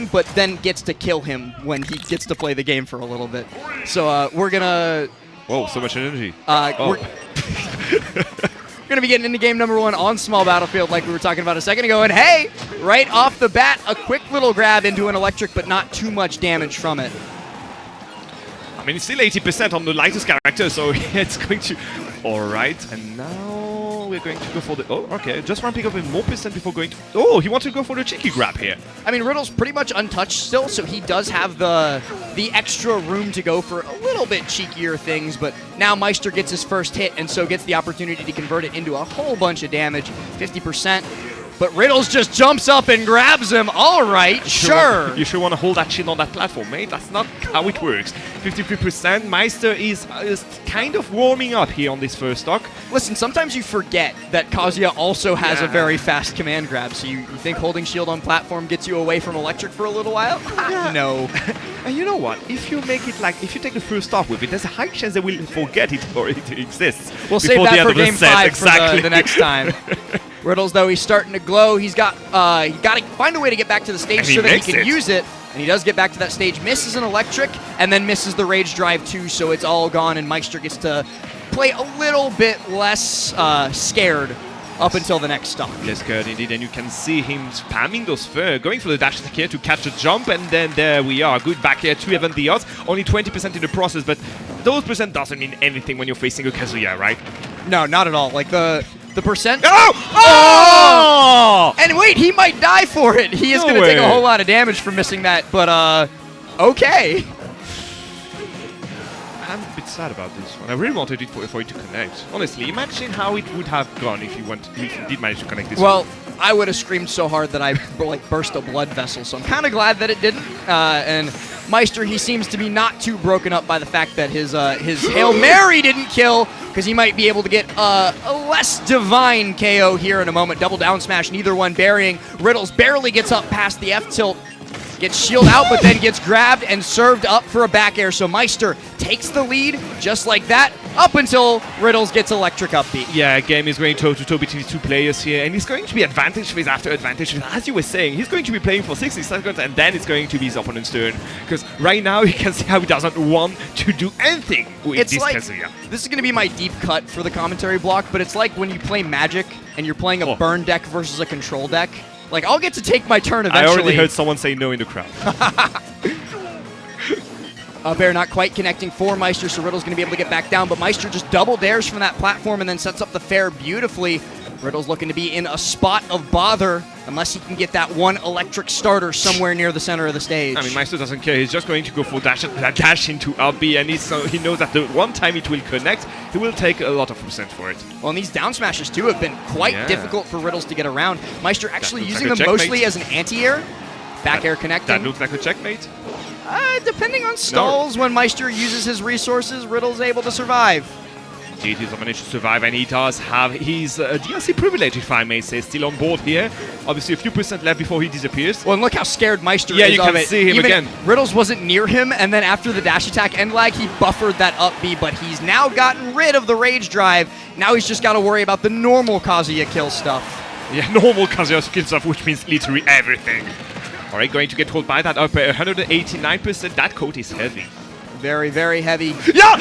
but then gets to kill him when he gets to play the game for a little bit. So we're gonna... Whoa, so much energy. We're gonna be getting into game number 1 on small battlefield like we were talking about a second ago. And hey, right off the bat, a quick little grab into an electric, but not too much damage from it. I mean, it's still 80% on the lightest character, so it's going to... Alright, and now we're going to go for the... Oh, okay, just ramping up with more percent before going to... Oh, he wants to go for the cheeky grab here. I mean, Riddles pretty much untouched still, so he does have the extra room to go for a little bit cheekier things, but now Maister gets his first hit, and so gets the opportunity to convert it into a whole bunch of damage, 50%. But Riddles just jumps up and grabs him. All right, sure. You should want to hold that shield on that platform, mate. That's not how it works. 53%. Maister is kind of warming up here on this first stock. Listen, sometimes you forget that Kazuya also has a very fast command grab. So you think holding shield on platform gets you away from electric for a little while? No. And you know what? If you make it like, if you take the first stock with it, there's a high chance they will forget it or it exists. We'll save that for game 5 for the next time. Riddles, though, he's starting to glow. He's got to find a way to get back to the stage so that he can use it. And he does get back to that stage, misses an electric, and then misses the rage drive too, so it's all gone, and Maister gets to play a little bit less scared up until the next stop. Less scared indeed, and you can see him spamming those fur, going for the dash attack here to catch a jump, and then there we are. Good back here to even the odds. Only 20% in the process, but those percent doesn't mean anything when you're facing a Kazuya, right? No, not at all. Like the percent. Oh! And wait, he might die for it. He is going to take a whole lot of damage for missing that, but okay. I'm a bit sad about this one. I really wanted it for it to connect. Honestly, imagine how it would have gone if you did manage to connect this one. I would have screamed so hard that I burst a blood vessel, so I'm kind of glad that it didn't. And Maister, he seems to be not too broken up by the fact that his Hail Mary didn't kill, because he might be able to get a less divine KO here in a moment. Double down smash, neither one burying. Riddles barely gets up past the F-tilt. Gets shield out, but then gets grabbed and served up for a back air. So Maister takes the lead just like that up until Riddles gets electric upbeat. Yeah, game is going toe-to-toe between these two players here, and he's going to be advantage phase after advantage phase. As you were saying, he's going to be playing for 60 seconds, and then it's going to be his opponent's turn. Because right now, you can see how he doesn't want to do anything with this Kazuya. This is going to be my deep cut for the commentary block, but it's like when you play Magic, and you're playing a burn deck versus a control deck. Like, I'll get to take my turn eventually. I already heard someone say no in the crowd. Bear not quite connecting for Maister, so Riddle's going to be able to get back down, but Maister just double dares from that platform and then sets up the fair beautifully. Riddle's looking to be in a spot of bother unless he can get that one electric starter somewhere near the center of the stage. I mean, Maister doesn't care. He's just going to go for dash into RB, and he knows that the one time it will connect, he will take a lot of percent for it. Well, and these down smashes, too, have been quite difficult for Riddles to get around. Maister actually using them mostly as an anti-air. Back air connecting. That looks like a checkmate. Depending on stalls, when Maister uses his resources, Riddle's able to survive. Indeed, he's managed to survive, and he does have his DLC privilege, if I may say, still on board here. Obviously, a few percent left before he disappears. Well, and look how scared Maister is. Yeah, you can see him again. Riddles wasn't near him, and then after the dash attack end lag, he buffered that up B, but he's now gotten rid of the rage drive. Now he's just got to worry about the normal Kazuya kill stuff. Yeah, normal Kazuya kill stuff, which means literally everything. All right, going to get hold by that up at 189%. That coat is heavy. Very, very heavy. Yeah!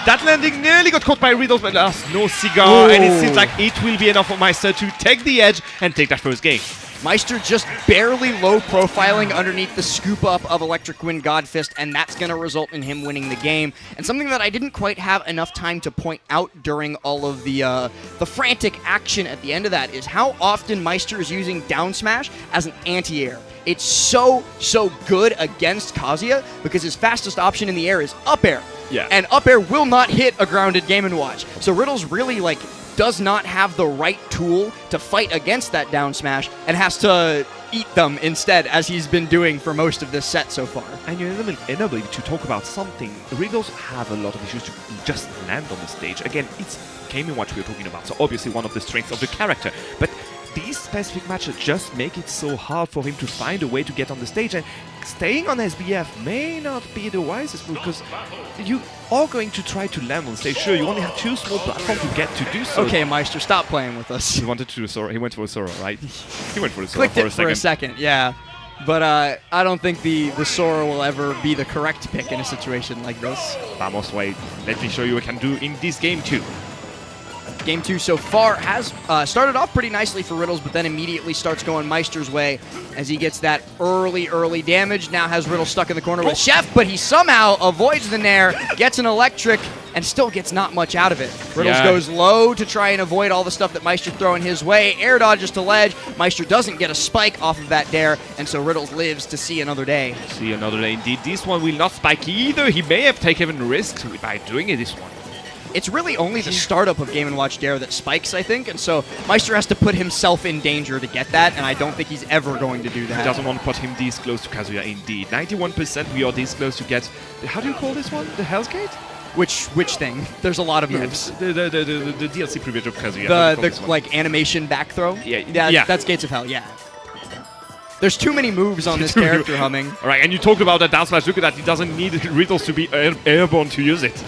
That landing nearly got caught by Riddles, but no cigar, and it seems like it will be enough for Maister to take the edge and take that first game. Maister just barely low profiling underneath the scoop up of Electric Wind Godfist, and that's going to result in him winning the game. And something that I didn't quite have enough time to point out during all of the frantic action at the end of that is how often Maister is using down smash as an anti-air. It's so good against Kazuya because his fastest option in the air is up air. Yeah. And up air will not hit a grounded Game & Watch. So Riddles really, does not have the right tool to fight against that down smash and has to eat them instead, as he's been doing for most of this set so far. And you're unable to talk about something. Riddles have a lot of issues to just land on the stage. Again, it's Game & Watch we're talking about, so obviously one of the strengths of the character. But these specific matches just make it so hard for him to find a way to get on the stage, and staying on SBF may not be the wisest move, because you are going to try to land on stage. Sure, you only have 2 small platforms to get to do so. Okay, Maister, stop playing with us. He wanted to do Sora. He went for a Sora, right? He went for the Sora for a second, yeah. But I don't think the Sora will ever be the correct pick in a situation like this. Vamos, wait. Let me show you what I can do in this game too. Game 2 so far has started off pretty nicely for Riddles, but then immediately starts going Maister's way as he gets that early damage. Now has Riddles stuck in the corner with Chef, but he somehow avoids the Nair, gets an electric, and still gets not much out of it. Riddles goes low to try and avoid all the stuff that Maister's throwing his way. Air dodges to ledge. Maister doesn't get a spike off of that dare, and so Riddles lives to see another day. See another day indeed. This one will not spike either. He may have taken risks by doing it this one. It's really only the startup of Game & Watch Dare that spikes, I think, and so Maister has to put himself in danger to get that, and I don't think he's ever going to do that. He doesn't want to put him this close to Kazuya, indeed. 91% we are this close to get... How do you call this one? The Hell's Gate? Which thing? There's a lot of moves. The DLC privilege of Kazuya. The like, animation back throw? Yeah. That's Gates of Hell, yeah. There's too many moves on this character, Humming. Alright, and you talked about that down smash. Look at that. He doesn't need Riddles to be airborne to use it.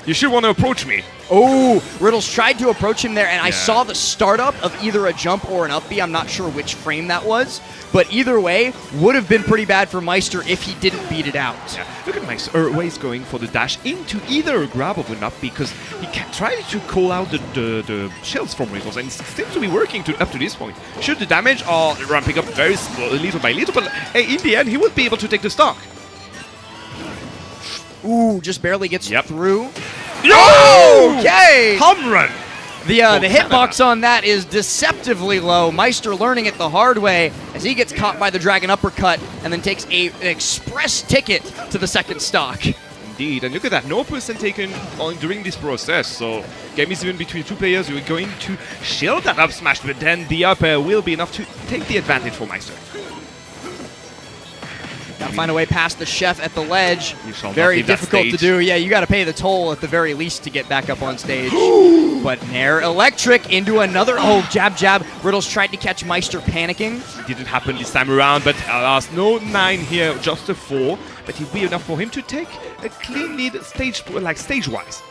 You should want to approach me. Oh, Riddles tried to approach him there, and I saw the startup of either a jump or an up B. I'm not sure which frame that was, but either way, would have been pretty bad for Maister if he didn't beat it out. Yeah. Look at Maister, he's going for the dash into either a grab or an up because he tried to call out the shields from Riddles, and it seems to be working up to this point. Shoot the damage or ramping up very slowly, little by little, but hey, in the end, he would be able to take the stock. Ooh, just barely gets through. Yo! Okay! Home run! The hitbox on that is deceptively low. Maister learning it the hard way as he gets caught by the Dragon Uppercut and then takes an express ticket to the second stock. Indeed, and look at that, no percent taken during this process, so game is even between two players. You're going to shield that up smash, but then the up air will be enough to take the advantage for Maister. Gotta find a way past the Chef at the ledge. Very difficult to do. Yeah, you gotta pay the toll at the very least to get back up on stage. But Nair Electric into another, jab. Riddles tried to catch Maister panicking. Didn't happen this time around, but alas, no 9 here, just a 4. But it will be enough for him to take a clean lead stage-wise.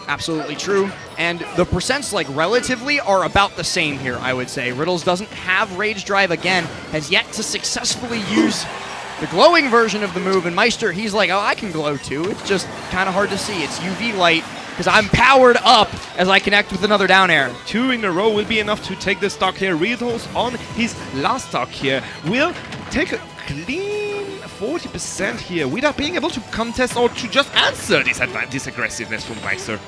Absolutely true. And the percents, relatively, are about the same here, I would say. Riddles doesn't have Rage Drive again, has yet to successfully use the glowing version of the move, and Maister, he's like, oh, I can glow too. It's just kind of hard to see. It's UV light, because I'm powered up as I connect with another down air. 2 in a row will be enough to take the stock here. Riddles on his last stock here will take a clean 40% here without being able to contest or to just answer this aggressiveness from Maister.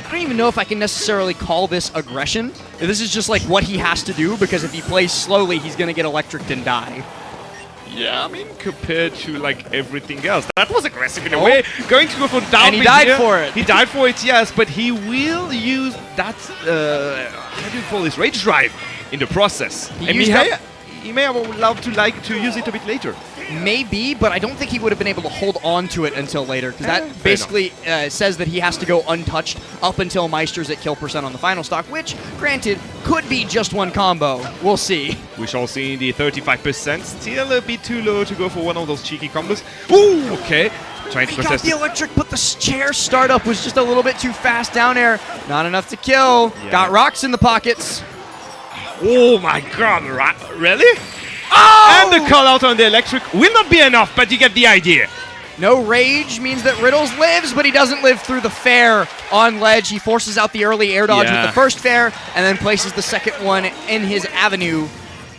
I don't even know if I can necessarily call this aggression. This is just what he has to do, because if he plays slowly, he's going to get electricked and die. Yeah, I mean, compared to, everything else. That was aggressive in a way. Going to go for down. And he died for it. He died for it, yes, but he will use that, how do you call this, Rage Drive in the process. He may have allowed to use it a bit later. Maybe, but I don't think he would have been able to hold on to it until later, because that basically says that he has to go untouched up until Maister's at kill percent on the final stock, which, granted, could be just one combo. We'll see. We shall see the 35%. Still a bit too low to go for one of those cheeky combos. Ooh, okay. Trying to got the electric, but the chair startup was just a little bit too fast down air. Not enough to kill. Yeah. Got rocks in the pockets. Oh my god, really? Oh! And the call out on the electric will not be enough, but you get the idea. No rage means that Riddles lives, but he doesn't live through the fair on ledge. He forces out the early air dodge with the first fair, and then places the second one in his avenue.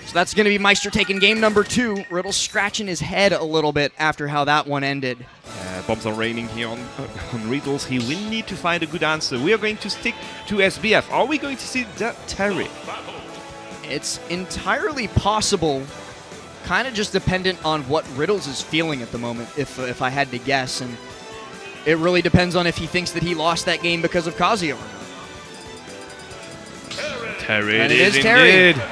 So that's going to be Maister taking game number 2. Riddles scratching his head a little bit after how that one ended. Bombs are raining here on Riddles. He will need to find a good answer. We are going to stick to SBF. Are we going to see Terry? It's entirely possible, kind of just dependent on what Riddles is feeling at the moment, if I had to guess. And it really depends on if he thinks that he lost that game because of Kazuya or not. Terry, and it is Terry. Indeed.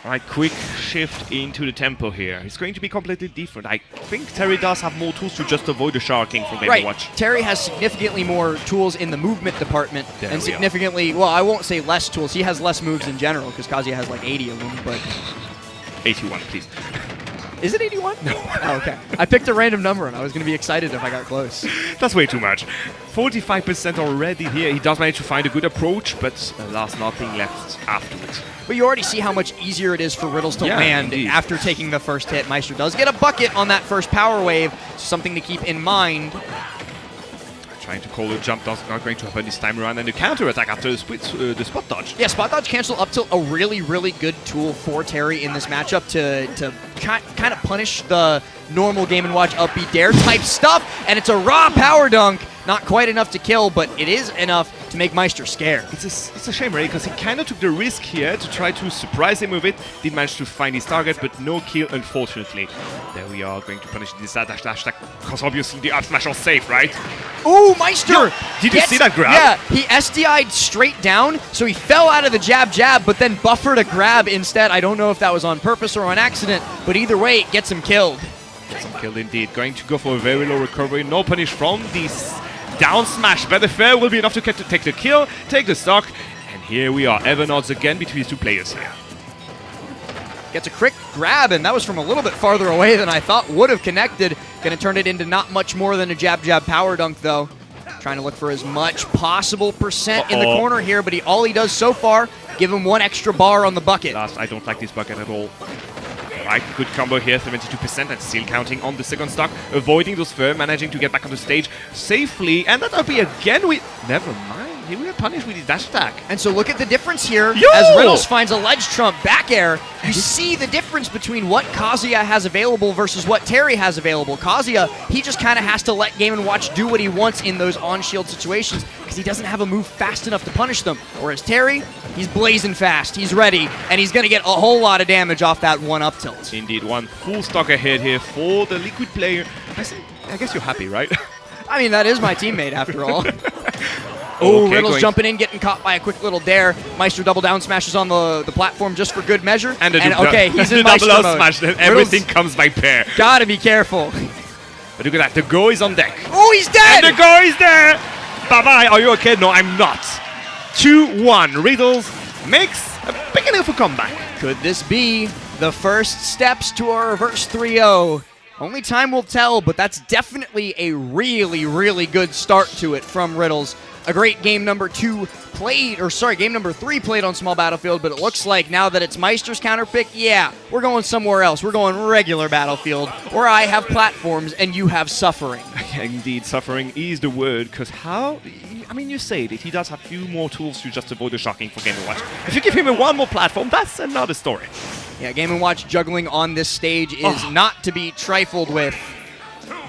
All right, quick shift into the tempo here. It's going to be completely different. I think Terry does have more tools to just avoid the sharking from Game & Watch. Terry has significantly more tools in the movement department, and significantly, well, I won't say less tools. He has less moves in general, because Kazuya has 80 of them, but... 81, please. Is it 81? No. Oh, okay. I picked a random number and I was going to be excited if I got close. That's way too much. 45% already here. He does manage to find a good approach, but alas, nothing left afterwards. But you already see how much easier it is for Riddles to land indeed. after taking the first hit. Maister does get a bucket on that first power wave, something to keep in mind. Trying to call a jump, not going to happen this time around, and the counter attack after the spot dodge. Yeah, spot dodge cancel up tilt, a really, really good tool for Terry in this matchup to kind of punish the normal Game & Watch up B dare type stuff, and it's a raw power dunk. Not quite enough to kill, but it is enough to make Maister scared. It's a shame, Ray, because he kind of took the risk here to try to surprise him with it. Did manage to find his target, but no kill, unfortunately. There we are, going to punish this dash attack, because obviously the up smash was safe, right? Ooh, Maister! Did you see that grab? Yeah, he SDI'd straight down, so he fell out of the jab, but then buffered a grab instead. I don't know if that was on purpose or on accident, but either way, it gets him killed. Gets him killed indeed. Going to go for a very low recovery. No punish from this down smash, but the fair will be enough to take the kill, take the stock, and here we are. Even odds again between these two players here. Gets a quick grab, and that was from a little bit farther away than I thought would have connected. Gonna turn it into not much more than a jab power dunk, though. Trying to look for as much possible percent in the corner here, but all he does so far, give him one extra bar on the bucket. I don't like this bucket at all. Right, good combo here, 72%, and still counting on the second stock, avoiding those fair, managing to get back on the stage safely, and that'll be again with... Never mind, he will get punished with his dash attack. And so look at the difference here. Yo! As Riddles finds a ledge trump back air, you see the difference between what Kazuya has available versus what Terry has available. Kazuya, he just kind of has to let Game & Watch do what he wants in those on-shield situations because he doesn't have a move fast enough to punish them. Whereas Terry, he's blazing fast, he's ready, and he's going to get a whole lot of damage off that one up tilt. Indeed, one full stock ahead here for the Liquid player. I guess you're happy, right? I mean, that is my teammate after all. Oh, okay, Riddles jumping in, getting caught by a quick little dare. Maister double down smashes on the platform just for good measure. And okay, he's in Maister double mode. smash, everything comes by pair. Gotta be careful. But look at that, the go is on deck. Oh, he's dead! And the go is there! Bye-bye, are you okay? No, I'm not. 2-1, Riddles makes a big enough comeback. Could this be the first steps to a reverse 3-0? Only time will tell, but that's definitely a really, really good start to it from Riddles. A great game number 3 played on small battlefield, but it looks like now that it's Maister's counter pick, yeah, we're going somewhere else. We're going regular battlefield, where I have platforms and you have suffering. Indeed, suffering is the word, because you say that he does have a few more tools to just avoid the shocking for Game & Watch. If you give him one more platform, that's another story. Yeah, Game & Watch juggling on this stage is not to be trifled with,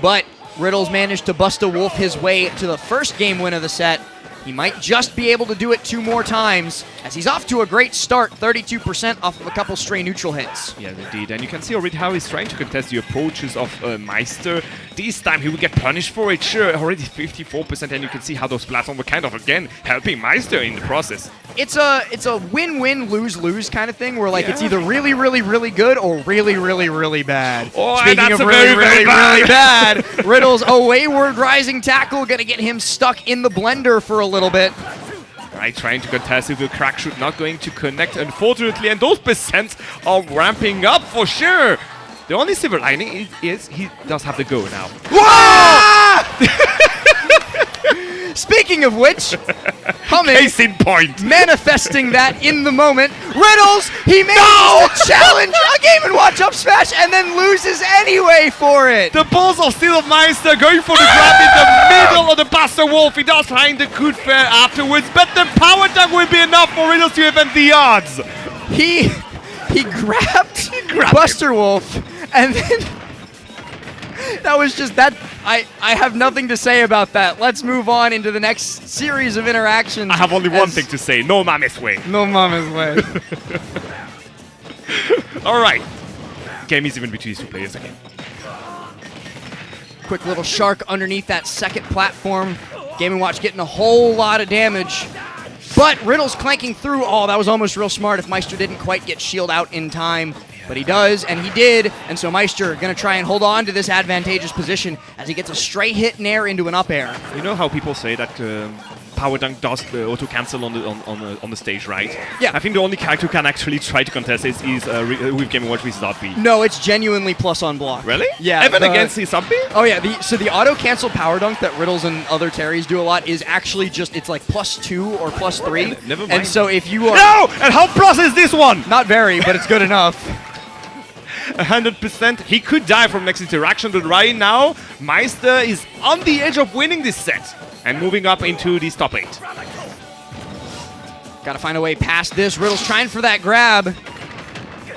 but Riddles managed to bust a wolf his way to the first game win of the set. He might just be able to do it 2 more times, as he's off to a great start, 32% off of a couple stray neutral hits. Yeah, indeed, and you can see already how he's trying to contest the approaches of Maister. This time he will get punished for it, sure, already 54%, and you can see how those platforms were kind of, again, helping Maister in the process. It's a win-win, lose-lose kind of thing, where it's either really, really, really good or really, really, really bad. Oh, Speaking of really, really, really bad, Riddles, a wayward rising tackle, gonna get him stuck in the blender for a little bit. Right, trying to contest with the crack shoot, not going to connect, unfortunately, and those percents are ramping up for sure. The only silver lining is he does have the go now. Speaking of which, Humming, case in point, manifesting that in the moment, Riddles, he manages to challenge a Game & Watch up smash and then loses anyway for it. The balls of Steel of Maister going for the grab in the middle of the Buster Wolf. He does find the good fair afterwards, but the power dunk will be enough for Riddles to event the odds. He grabbed Buster Wolf, and then that was just that. I have nothing to say about that. Let's move on into the next series of interactions. I have only one thing to say. No mama's way. No mama's way. All right. Game is even between these two players again. Quick little shark underneath that second platform. Game & Watch getting a whole lot of damage. But Riddles clanking through. Oh, that was almost real smart if Maister didn't quite get shield out in time. But he does, and he did, and so Maister going to try and hold on to this advantageous position as he gets a straight hit nair into an up air. You know how people say that power dunk does the auto cancel on the stage, right? Yeah. I think the only character who can actually try to contest is with Game & Watch with Zodby. No, it's genuinely plus on block. Really? Yeah. Even against his Zodby? Oh yeah, so the auto cancel power dunk that Riddles and other Terrys do a lot is actually just, it's like +2 or +3. Never mind. And so if you are... No! And how plus is this one? Not very, but it's good enough. 100%. He could die from next interaction, but right now, Maister is on the edge of winning this set and moving up into this top 8. Gotta find a way past this. Riddles trying for that grab.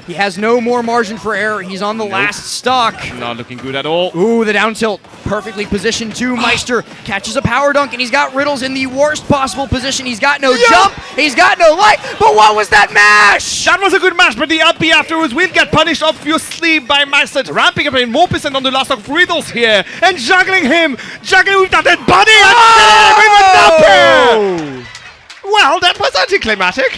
He has no more margin for error. He's on the last stock. Not looking good at all. Ooh, the down tilt. Perfectly positioned too. Maister catches a power dunk, and he's got Riddles in the worst possible position. He's got no jump. He's got no light. But what was that mash? That was a good match, but the up B afterwards will get punished, obviously, by Maister. Ramping up in more percent on the last of Riddles here. And juggling him. Juggling with that dead body. And with an up air. Well, that was anticlimactic.